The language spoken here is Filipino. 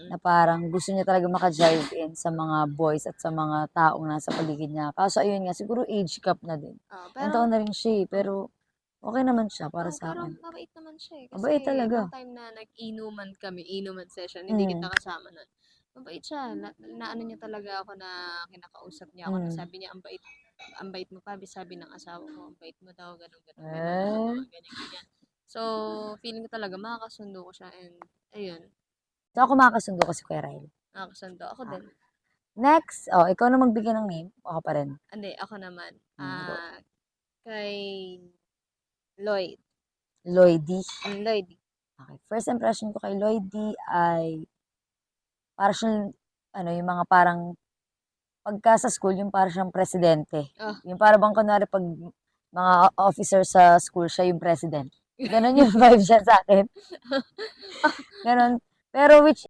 na parang gusto niya talaga maka-drive in sa mga boys at sa mga taong nasa paligid niya. Kaso ayun nga, siguro age gap na din. Oo, Ilang pero taon na rin siya pero okay naman siya para sa pero akin. mabait naman siya, eh. Kasi Mabait talaga. nung time na nag-inuman kami, inuman session, hindi Mm, kita kasama nun. Mabait siya. Naano niya talaga ako na kinakausap niya ako na mm. sabi niya, ang bait mo pa, sabi ng asawa ko, ang bait mo daw, ganun, ganun, ganun, Eh, mga ganyan, ganyan. So, feeling ko talaga makakasundo ko siya and ayun, so ako makakasundo ko si Kuya Ryle. makakasundo. Ako Ah. din. Next, ikaw na magbigay ng name. Ako pa rin. Hindi, ako naman. Go. Kay Lloyd. Lloydie. Lloyd. Okay. First impression ko kay Lloydie ay para siyang, yung mga parang pagka sa school, yung para siyang presidente. Oh. Yung para bang kunwari pag mga officer sa school, siya yung president. Ganon yung vibe siya sa akin. Ganon. Pero which